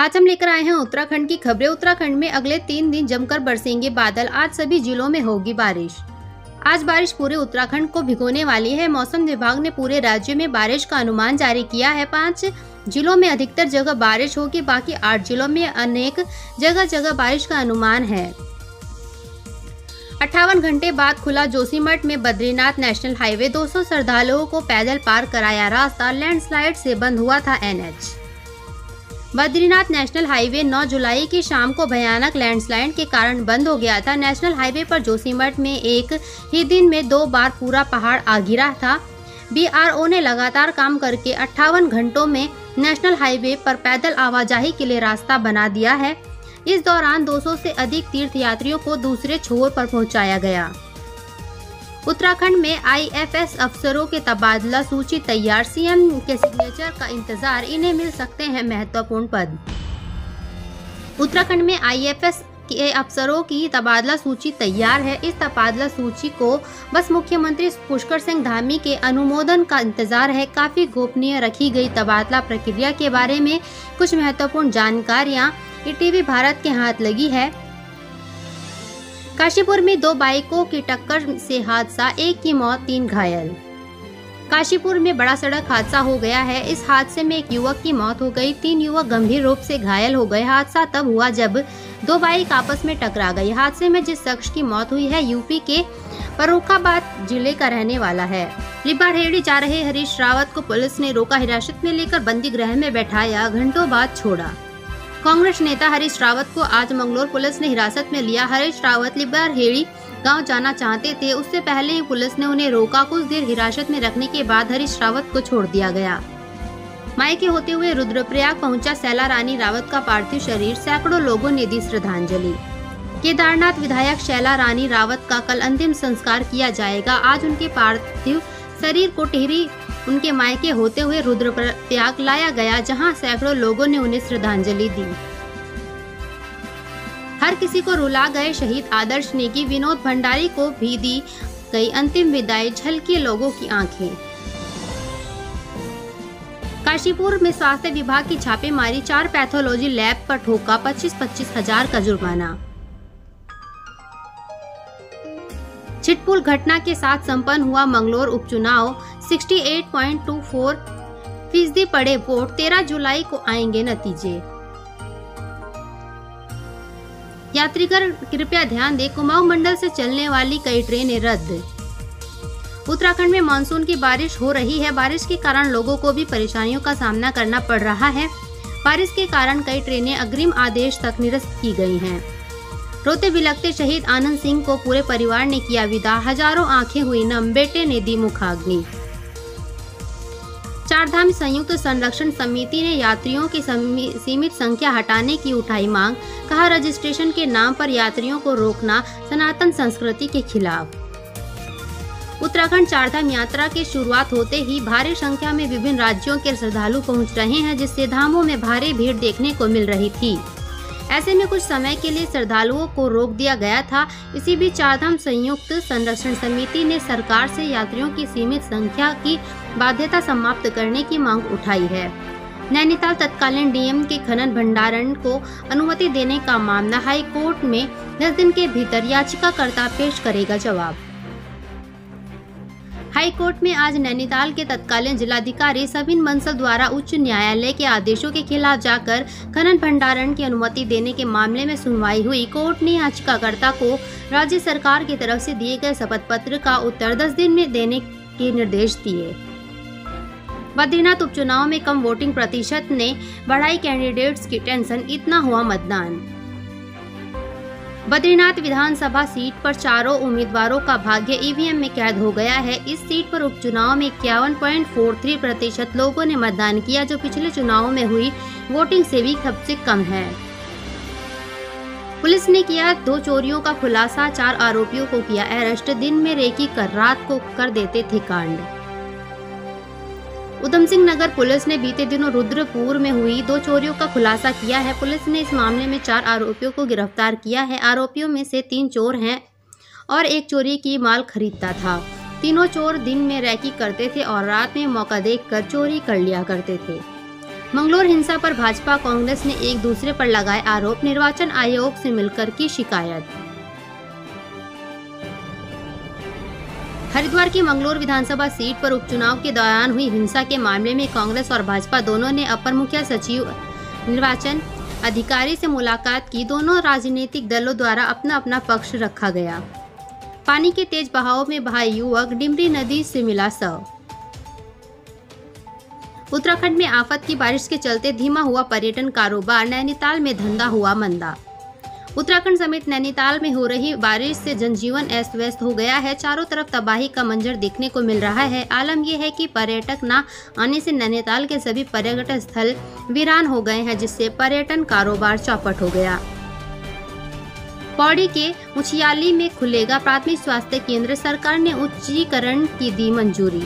आज हम लेकर आए हैं उत्तराखंड की खबरें। उत्तराखंड में अगले 3 दिन जमकर बरसेंगे बादल। आज सभी जिलों में होगी बारिश। आज बारिश पूरे उत्तराखंड को भिगोने वाली है। मौसम विभाग ने पूरे राज्य में बारिश का अनुमान जारी किया है। 5 जिलों में अधिकतर जगह बारिश होगी, बाकी 8 जिलों में अनेक जगह बारिश का अनुमान है। 58 घंटे बाद खुला जोशीमठ में बद्रीनाथ नेशनल हाईवे। 200 श्रद्धालुओं को पैदल पार कराया रास्ता। लैंडस्लाइड से बंद हुआ था NH। बद्रीनाथ नेशनल हाईवे 9 जुलाई की शाम को भयानक लैंडस्लाइड के कारण बंद हो गया था। नेशनल हाईवे पर जोशीमठ में एक ही दिन में 2 बार पूरा पहाड़ आ गिरा था। BRO ने लगातार काम करके 58 घंटों में नेशनल हाईवे पर पैदल आवाजाही के लिए रास्ता बना दिया है। इस दौरान 200 से अधिक तीर्थयात्रियों को दूसरे छोर पर पहुंचाया गया। उत्तराखंड में IFS अफसरों के तबादला सूची तैयार। CM के सिग्नेचर का इंतजार, इन्हें मिल सकते हैं महत्वपूर्ण पद। उत्तराखंड में IFS के अफसरों की तबादला सूची तैयार है। इस तबादला सूची को बस मुख्यमंत्री पुष्कर सिंह धामी के अनुमोदन का इंतजार है। काफी गोपनीय रखी गई तबादला प्रक्रिया के बारे में कुछ महत्वपूर्ण जानकारियां ETV भारत के हाथ लगी है। काशीपुर में 2 बाइकों की टक्कर से हादसा, 1 की मौत 3 घायल। काशीपुर में बड़ा सड़क हादसा हो गया है। इस हादसे में 1 युवक की मौत हो गई, 3 युवक गंभीर रूप से घायल हो गए। हादसा तब हुआ जब 2 बाइक आपस में टकरा गई। हादसे में जिस शख्स की मौत हुई है यूपी के फर्रुखाबाद जिले का रहने वाला है। लिबाड़ेहड़ी जा रहे हरीश रावत को पुलिस ने रोका, हिरासत में लेकर बंदी गृह में बैठाया, घंटों बाद छोड़ा। कांग्रेस नेता हरीश रावत को आज मंगलोर पुलिस ने हिरासत में लिया। हरीश रावत लिबाड़ेहड़ी गांव जाना चाहते थे। उससे पहले ही पुलिस ने उन्हें रोका। कुछ देर हिरासत में रखने के बाद हरीश रावत को छोड़ दिया गया। मायके होते हुए रुद्रप्रयाग पहुंचा सैला रानी रावत का पार्थिव शरीर। सैकड़ों लोगों ने दी श्रद्धांजलि। केदारनाथ विधायक शैला रानी रावत का कल अंतिम संस्कार किया जाएगा। आज उनके पार्थिव शरीर को टिहरी उनके मायके होते हुए रुद्रप्रयाग लाया गया, जहां सैकड़ों लोगों ने उन्हें श्रद्धांजलि दी। हर किसी को रुला गए शहीद आदर्श नेगी। विनोद भंडारी को भी दी गई अंतिम विदाई, झलकी लोगों की आंखें। काशीपुर में स्वास्थ्य विभाग की छापेमारी, 4 पैथोलॉजी लैब पर ठोका 25-25 हजार का जुर्माना। छिटपुल घटना के साथ संपन्न हुआ मंगलोर उपचुनाव। 68.24% पड़े वोट। 13 जुलाई को आएंगे नतीजे। यात्रीगण कृपया ध्यान दें, कुमाऊं मंडल से चलने वाली कई ट्रेनें रद्द। उत्तराखंड में मानसून की बारिश हो रही है। बारिश के कारण लोगों को भी परेशानियों का सामना करना पड़ रहा है। बारिश के कारण कई ट्रेनें अग्रिम आदेश तक निरस्त की गई हैं। रोते बिलखते शहीद आनंद सिंह को पूरे परिवार ने किया विदा। हजारों आंखें हुई नम, बेटे ने दी मुखाग्नि। चारधाम संयुक्त संरक्षण समिति ने यात्रियों की सीमित संख्या हटाने की उठाई मांग। कहा, रजिस्ट्रेशन के नाम पर यात्रियों को रोकना सनातन संस्कृति के खिलाफ। उत्तराखंड चारधाम यात्रा की शुरुआत होते ही भारी संख्या में विभिन्न राज्यों के श्रद्धालु पहुंच रहे हैं, जिससे धामों में भारी भीड़ देखने को मिल रही थी। ऐसे में कुछ समय के लिए श्रद्धालुओं को रोक दिया गया था। इसी बीच चारधाम संयुक्त संरक्षण समिति ने सरकार से यात्रियों की सीमित संख्या की बाध्यता समाप्त करने की मांग उठाई है। नैनीताल तत्कालीन DM के खनन भंडारण को अनुमति देने का मामला हाई कोर्ट में 10 दिन के भीतर याचिकाकर्ता पेश करेगा जवाब। हाई कोर्ट में आज नैनीताल के तत्कालीन जिलाधिकारी सबिन बंसल द्वारा उच्च न्यायालय के आदेशों के खिलाफ जाकर खनन भंडारण की अनुमति देने के मामले में सुनवाई हुई। कोर्ट ने याचिकाकर्ता को राज्य सरकार की तरफ से दिए गए शपथ पत्र का उत्तर 10 दिन में देने के निर्देश दिए। बद्रीनाथ उपचुनाव में कम वोटिंग प्रतिशत ने बढ़ाई कैंडिडेट्स की टेंशन, इतना हुआ मतदान। बद्रीनाथ विधानसभा सीट पर चारों उम्मीदवारों का भाग्य EVM में कैद हो गया है। इस सीट पर उपचुनाव में 51.43% लोगों ने मतदान किया, जो पिछले चुनावों में हुई वोटिंग से भी सबसे कम है। पुलिस ने किया 2 चोरियों का खुलासा, 4 आरोपियों को किया अरेस्ट। दिन में रेकी कर रात को कर देते थे कांड। उधम सिंह नगर पुलिस ने बीते दिनों रुद्रपुर में हुई 2 चोरियों का खुलासा किया है। पुलिस ने इस मामले में 4 आरोपियों को गिरफ्तार किया है। आरोपियों में से 3 चोर हैं और 1 चोरी की माल खरीदता था। तीनों चोर दिन में रैकी करते थे और रात में मौका देखकर चोरी कर लिया करते थे। मंगलोर हिंसा पर भाजपा कांग्रेस ने एक दूसरे पर लगाए आरोप, निर्वाचन आयोग से मिलकर की शिकायत। हरिद्वार की मंगलोर विधानसभा सीट पर उपचुनाव के दौरान हुई हिंसा के मामले में कांग्रेस और भाजपा दोनों ने अपर मुख्य सचिव निर्वाचन अधिकारी से मुलाकात की। दोनों राजनीतिक दलों द्वारा अपना अपना पक्ष रखा गया। पानी के तेज बहाव में बहा युवक, डिमरी नदी से मिला शव। उत्तराखंड में आफत की बारिश के चलते धीमा हुआ पर्यटन कारोबार, नैनीताल में धंधा हुआ मंदा। उत्तराखंड समेत नैनीताल में हो रही बारिश से जनजीवन अस्त व्यस्त हो गया है। चारों तरफ तबाही का मंजर देखने को मिल रहा है। आलम यह है कि पर्यटक न आने से नैनीताल के सभी पर्यटन स्थल वीरान हो गए हैं, जिससे पर्यटन कारोबार चौपट हो गया। पौड़ी के मुछियाली में खुलेगा प्राथमिक स्वास्थ्य केंद्र, सरकार ने उच्चीकरण की दी मंजूरी।